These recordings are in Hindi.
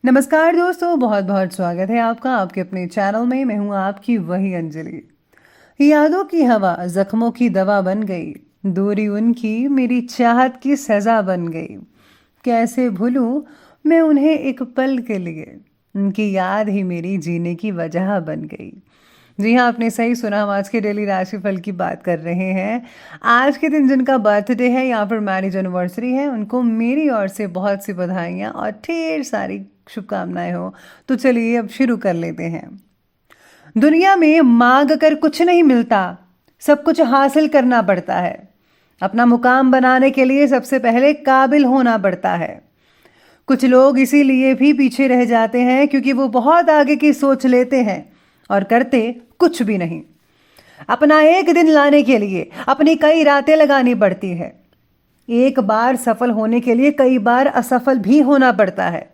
नमस्कार दोस्तों, बहुत बहुत स्वागत है आपका आपके अपने चैनल में। मैं हूं आपकी वही अंजलि। यादों की हवा जख्मों की दवा बन गई, दूरी उनकी मेरी चाहत की सजा बन गई। कैसे भूलूं मैं उन्हें एक पल के लिए, उनकी याद ही मेरी जीने की वजह बन गई। जी हाँ, आपने सही सुना। हम आज के डेली राशिफल की बात कर रहे हैं। आज के दिन जिनका बर्थडे है या फिर मैरिज एनिवर्सरी है, उनको मेरी ओर से बहुत सी बधाइयाँ और ढेर सारी शुभकामनाएं हो। तो चलिए अब शुरू कर लेते हैं। दुनिया में मांग कर कुछ नहीं मिलता, सब कुछ हासिल करना पड़ता है। अपना मुकाम बनाने के लिए सबसे पहले काबिल होना पड़ता है। कुछ लोग इसीलिए भी पीछे रह जाते हैं क्योंकि वो बहुत आगे की सोच लेते हैं और करते कुछ भी नहीं। अपना एक दिन लाने के लिए अपनी कई रातें लगानी पड़ती है। एक बार सफल होने के लिए कई बार असफल भी होना पड़ता है।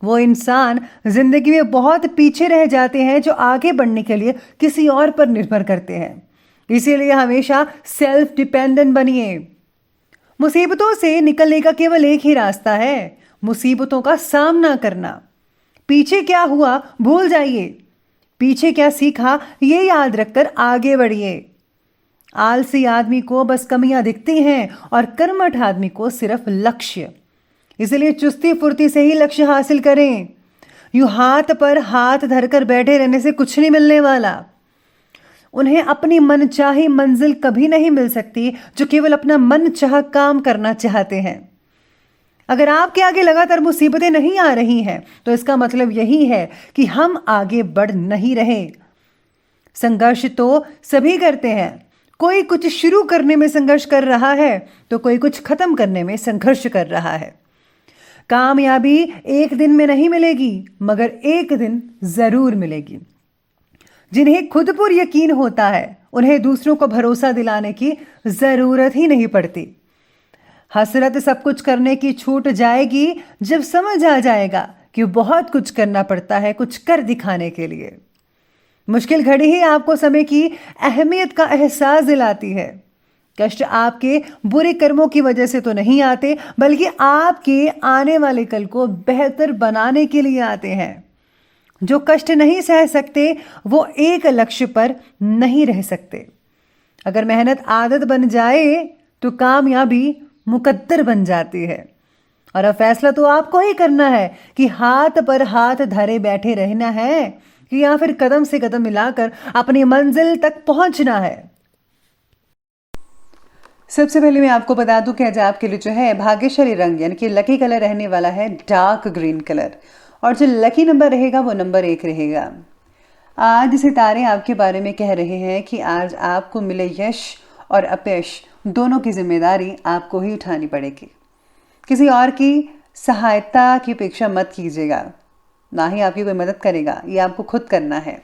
वो इंसान जिंदगी में बहुत पीछे रह जाते हैं जो आगे बढ़ने के लिए किसी और पर निर्भर करते हैं। इसीलिए हमेशा सेल्फ डिपेंडेंट बनिए। मुसीबतों से निकलने का केवल एक ही रास्ता है, मुसीबतों का सामना करना। पीछे क्या हुआ भूल जाइए, पीछे क्या सीखा ये याद रखकर आगे बढ़िए। आलसी आदमी को बस कमियां दिखती हैं और कर्मठ आदमी को सिर्फ लक्ष्य। इसलिए चुस्ती फुर्ती से ही लक्ष्य हासिल करें। यूं हाथ पर हाथ धरकर बैठे रहने से कुछ नहीं मिलने वाला। उन्हें अपनी मनचाही मंजिल कभी नहीं मिल सकती जो केवल अपना मन चाह काम करना चाहते हैं। अगर आपके आगे लगातार मुसीबतें नहीं आ रही हैं तो इसका मतलब यही है कि हम आगे बढ़ नहीं रहे। संघर्ष तो सभी करते हैं। कोई कुछ शुरू करने में संघर्ष कर रहा है तो कोई कुछ खत्म करने में संघर्ष कर रहा है। कामयाबी एक दिन में नहीं मिलेगी, मगर एक दिन जरूर मिलेगी। जिन्हें खुद पर यकीन होता है उन्हें दूसरों को भरोसा दिलाने की जरूरत ही नहीं पड़ती। हसरत सब कुछ करने की छूट जाएगी जब समझ आ जाएगा कि बहुत कुछ करना पड़ता है कुछ कर दिखाने के लिए। मुश्किल घड़ी ही आपको समय की अहमियत का एहसास दिलाती है। कष्ट आपके बुरे कर्मों की वजह से तो नहीं आते, बल्कि आपके आने वाले कल को बेहतर बनाने के लिए आते हैं। जो कष्ट नहीं सह सकते वो एक लक्ष्य पर नहीं रह सकते। अगर मेहनत आदत बन जाए तो कामयाबी मुकद्दर बन जाती है। और अब फैसला तो आपको ही करना है कि हाथ पर हाथ धरे बैठे रहना है कि या फिर कदम से कदम मिलाकर अपनी मंजिल तक पहुंचना है। सबसे पहले मैं आपको बता दूं कि आज आपके लिए जो है भाग्यशाली रंग यानी कि लकी कलर रहने वाला है डार्क ग्रीन कलर, और जो लकी नंबर रहेगा वो नंबर 1 रहेगा। आज सितारे आपके बारे में कह रहे हैं कि आज आपको मिले यश और अपयश दोनों की जिम्मेदारी आपको ही उठानी पड़ेगी। किसी और की सहायता की अपेक्षा मत कीजिएगा, ना ही आपकी कोई मदद करेगा, ये आपको खुद करना है।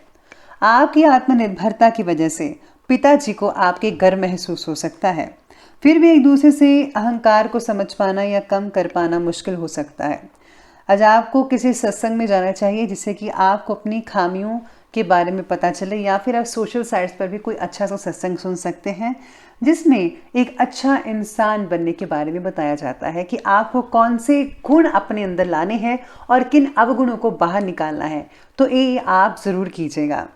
आपकी आत्मनिर्भरता की वजह से पिताजी को आपके गर्व महसूस हो सकता है। फिर भी एक दूसरे से अहंकार को समझ पाना या कम कर पाना मुश्किल हो सकता है। आज आपको किसी सत्संग में जाना चाहिए जिससे कि आपको अपनी खामियों के बारे में पता चले, या फिर आप सोशल साइट्स पर भी कोई अच्छा सा सत्संग सुन सकते हैं जिसमें एक अच्छा इंसान बनने के बारे में बताया जाता है कि आपको कौन से गुण अपने अंदर लाने हैं और किन अवगुणों को बाहर निकालना है। तो ये आप ज़रूर कीजिएगा।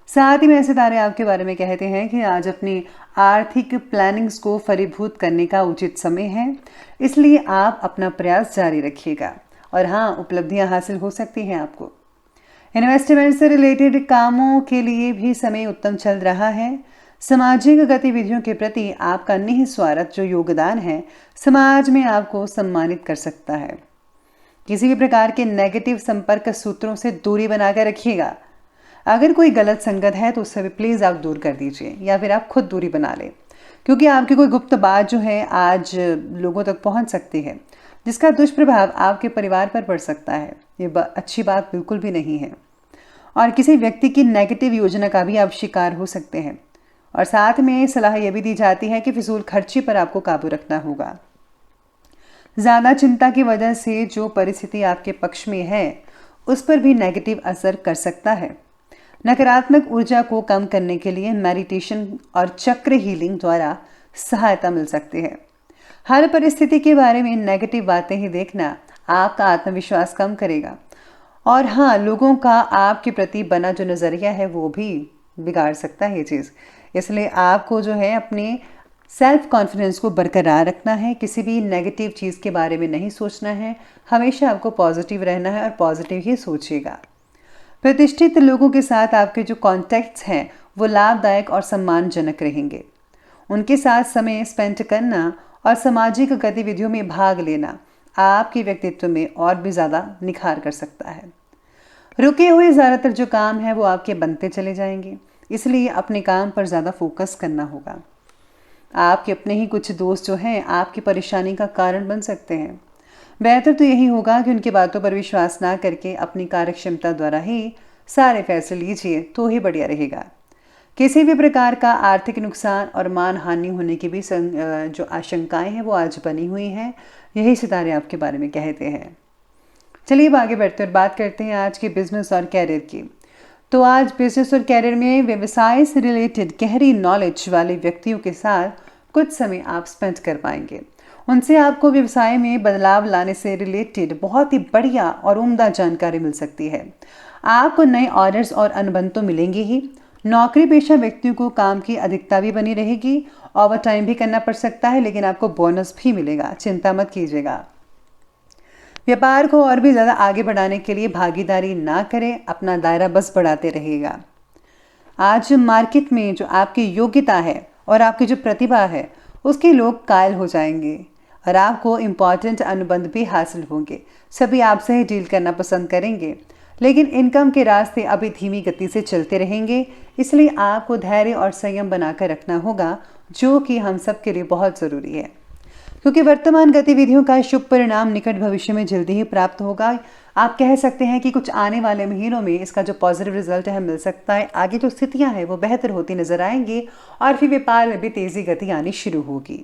साथ ही में सितारे आपके बारे में कहते हैं कि आज अपनी आर्थिक प्लानिंग्स को फलीभूत करने का उचित समय है, इसलिए आप अपना प्रयास जारी रखिएगा और हाँ, उपलब्धियां हासिल हो सकती हैं आपको। इन्वेस्टमेंट से रिलेटेड कामों के लिए भी समय उत्तम चल रहा है। सामाजिक गतिविधियों के प्रति आपका निस्वार्थ जो योगदान है समाज में आपको सम्मानित कर सकता है। किसी भी प्रकार के नेगेटिव संपर्क सूत्रों से दूरी बनाकर रखिएगा। अगर कोई गलत संगत है तो उससे भी प्लीज़ आप दूर कर दीजिए या फिर आप खुद दूरी बना लें, क्योंकि आपकी कोई गुप्त बात जो है आज लोगों तक पहुंच सकती है जिसका दुष्प्रभाव आपके परिवार पर पड़ सकता है। ये अच्छी बात बिल्कुल भी नहीं है। और किसी व्यक्ति की नेगेटिव योजना का भी आप शिकार हो सकते हैं। और साथ में सलाह यह भी दी जाती है कि फिजूल खर्ची पर आपको काबू रखना होगा। ज़्यादा चिंता की वजह से जो परिस्थिति आपके पक्ष में है उस पर भी नेगेटिव असर कर सकता है। नकारात्मक ऊर्जा को कम करने के लिए मेडिटेशन और चक्र हीलिंग द्वारा सहायता मिल सकती है। हर परिस्थिति के बारे में नेगेटिव बातें ही देखना आपका आत्मविश्वास कम करेगा और हाँ, लोगों का आपके प्रति बना जो नज़रिया है वो भी बिगाड़ सकता है ये चीज़। इसलिए आपको जो है अपने सेल्फ कॉन्फिडेंस को बरकरार रखना है, किसी भी नेगेटिव चीज़ के बारे में नहीं सोचना है, हमेशा आपको पॉजिटिव रहना है और पॉजिटिव ही सोचिएगा। प्रतिष्ठित लोगों के साथ आपके जो कॉन्टैक्ट्स हैं वो लाभदायक और सम्मानजनक रहेंगे। उनके साथ समय स्पेंड करना और सामाजिक गतिविधियों में भाग लेना आपके व्यक्तित्व में और भी ज़्यादा निखार कर सकता है। रुके हुए ज़्यादातर जो काम है वो आपके बनते चले जाएंगे, इसलिए अपने काम पर ज़्यादा फोकस करना होगा। आपके अपने ही कुछ दोस्त जो हैं आपकी परेशानी का कारण बन सकते हैं। बेहतर तो यही होगा कि उनकी बातों पर विश्वास ना करके अपनी कार्यक्षमता द्वारा ही सारे फैसले लीजिए तो ही बढ़िया रहेगा। किसी भी प्रकार का आर्थिक नुकसान और मान हानि होने की भी जो आशंकाएं हैं वो आज बनी हुई हैं। यही सितारे आपके बारे में कहते हैं। चलिए अब आगे बढ़ते और बात करते हैं आज के बिजनेस और कैरियर की। तो आज बिजनेस और कैरियर में व्यवसाय से रिलेटेड गहरी नॉलेज वाले व्यक्तियों के साथ कुछ समय आप स्पेंड कर पाएंगे। उनसे आपको व्यवसाय में बदलाव लाने से रिलेटेड बहुत ही बढ़िया और उम्दा जानकारी मिल सकती है। आपको नए ऑर्डर्स और अनुबंध तो मिलेंगे ही, नौकरी पेशा व्यक्तियों को काम की अधिकता भी बनी रहेगी, ओवर टाइम भी करना पड़ सकता है, लेकिन आपको बोनस भी मिलेगा, चिंता मत कीजिएगा। व्यापार को और भी ज़्यादा आगे बढ़ाने के लिए भागीदारी ना करें, अपना दायरा बस बढ़ाते रहिएगा। आज मार्केट में जो आपकी योग्यता है और आपकी जो प्रतिभा है उसके लोग कायल हो जाएंगे और आपको इम्पॉर्टेंट अनुबंध भी हासिल होंगे। सभी आपसे ही डील करना पसंद करेंगे, लेकिन इनकम के रास्ते अभी धीमी गति से चलते रहेंगे, इसलिए आपको धैर्य और संयम बनाकर रखना होगा, जो कि हम सब के लिए बहुत ज़रूरी है। क्योंकि वर्तमान गतिविधियों का शुभ परिणाम निकट भविष्य में जल्दी ही प्राप्त होगा। आप कह सकते हैं कि कुछ आने वाले महीनों में इसका जो पॉजिटिव रिजल्ट है मिल सकता है। आगे जो स्थितियां हैं वो बेहतर होती नजर आएंगी और फिर व्यापार में भी तेज़ी गति आनी शुरू होगी।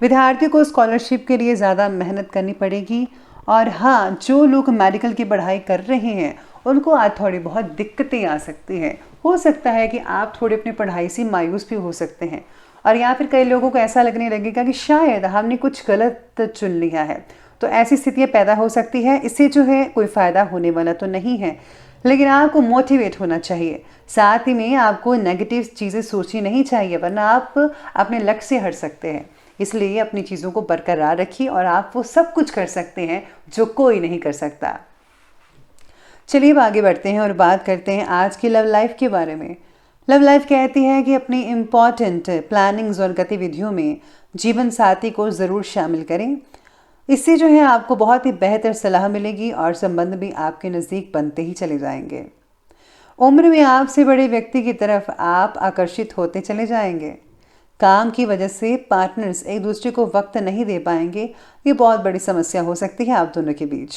विद्यार्थियों को स्कॉलरशिप के लिए ज़्यादा मेहनत करनी पड़ेगी। और हाँ, जो लोग मेडिकल की पढ़ाई कर रहे हैं उनको आज थोड़ी बहुत दिक्कतें आ सकती हैं। हो सकता है कि आप थोड़ी अपनी पढ़ाई से मायूस भी हो सकते हैं और या फिर कई लोगों को ऐसा लगने लगेगा कि शायद हमने कुछ गलत चुन लिया है। तो ऐसी स्थितियाँ पैदा हो सकती है। इससे जो है कोई फ़ायदा होने वाला तो नहीं है, लेकिन आपको मोटिवेट होना चाहिए। साथ ही में आपको नेगेटिव चीज़ें सोचनी नहीं चाहिए, वरना आप अपने लक्ष्य से हट सकते हैं। इसलिए अपनी चीज़ों को बरकरार रखिए और आप वो सब कुछ कर सकते हैं जो कोई नहीं कर सकता। चलिए अब आगे बढ़ते हैं और बात करते हैं आज की लव लाइफ के बारे में। लव लाइफ कहती है कि अपनी इम्पॉर्टेंट प्लानिंग्स और गतिविधियों में जीवन साथी को ज़रूर शामिल करें। इससे जो है आपको बहुत ही बेहतर सलाह मिलेगी और संबंध भी आपके नज़दीक बनते ही चले जाएंगे। उम्र में आपसे बड़े व्यक्ति की तरफ आप आकर्षित होते चले जाएंगे। काम की वजह से पार्टनर्स एक दूसरे को वक्त नहीं दे पाएंगे। ये बहुत बड़ी समस्या हो सकती है आप दोनों के बीच।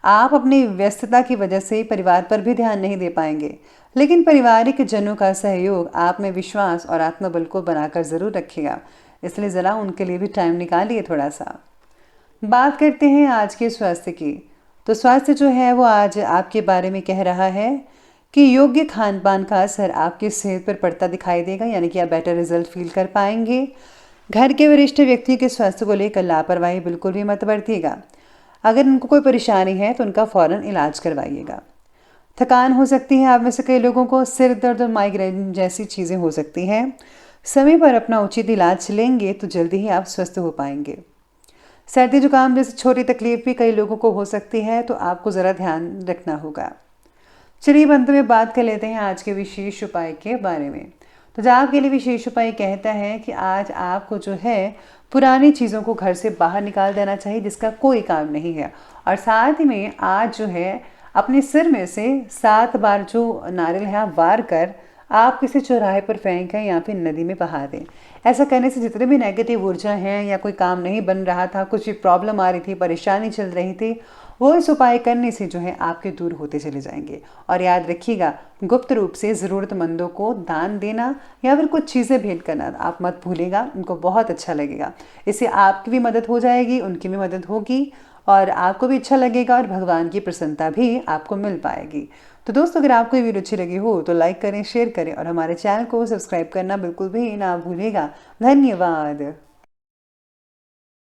आप अपनी व्यस्तता की वजह से परिवार पर भी ध्यान नहीं दे पाएंगे, लेकिन पारिवारिक जनों का सहयोग आप में विश्वास और आत्मबल को बनाकर ज़रूर रखेगा। इसलिए ज़रा उनके लिए भी टाइम निकालिए थोड़ा सा। बात करते हैं आज के स्वास्थ्य की। तो स्वास्थ्य जो है वो आज आपके बारे में कह रहा है कि योग्य खान पान का असर आपकी सेहत पर पड़ता दिखाई देगा, यानी कि आप बेटर रिजल्ट फील कर पाएंगे। घर के वरिष्ठ व्यक्ति के स्वास्थ्य को लेकर लापरवाही बिल्कुल भी मत बरतिएगा। अगर उनको कोई परेशानी है तो उनका फ़ौरन इलाज करवाइएगा। थकान हो सकती है, आप में से कई लोगों को सिर दर्द और माइग्रेन जैसी चीज़ें हो सकती हैं। समय पर अपना उचित इलाज लेंगे तो जल्दी ही आप स्वस्थ हो पाएंगे। सर्दी जुकाम जैसी छोटी तकलीफ भी कई लोगों को हो सकती है, तो आपको ज़रा ध्यान रखना होगा। चलिए अंत में बात कर लेते हैं आज के विशेष उपाय के बारे में। तो जो आपके लिए विशेष उपाय कहता है कि आज आपको जो है पुरानी चीज़ों को घर से बाहर निकाल देना चाहिए जिसका कोई काम नहीं है। और साथ ही में आज जो है अपने सिर में से 7 बार जो नारियल है आप वार कर आप किसी चौराहे पर फेंकें या फिर नदी में बहा दें। ऐसा करने से जितने भी नेगेटिव ऊर्जा हैं या कोई काम नहीं बन रहा था, कुछ भी प्रॉब्लम आ रही थी, परेशानी चल रही थी, वो इस उपाय करने से जो है आपके दूर होते चले जाएंगे। और याद रखिएगा, गुप्त रूप से ज़रूरतमंदों को दान देना या फिर कुछ चीज़ें भेंट करना आप मत भूलिएगा, उनको बहुत अच्छा लगेगा। इससे आपकी भी मदद हो जाएगी, उनकी भी मदद होगी और आपको भी अच्छा लगेगा और भगवान की प्रसन्नता भी आपको मिल पाएगी। तो दोस्तों, अगर आपको ये वीडियो अच्छी लगी हो तो लाइक करें, शेयर करें और हमारे चैनल को सब्सक्राइब करना बिल्कुल भी ना भूलिएगा। धन्यवाद।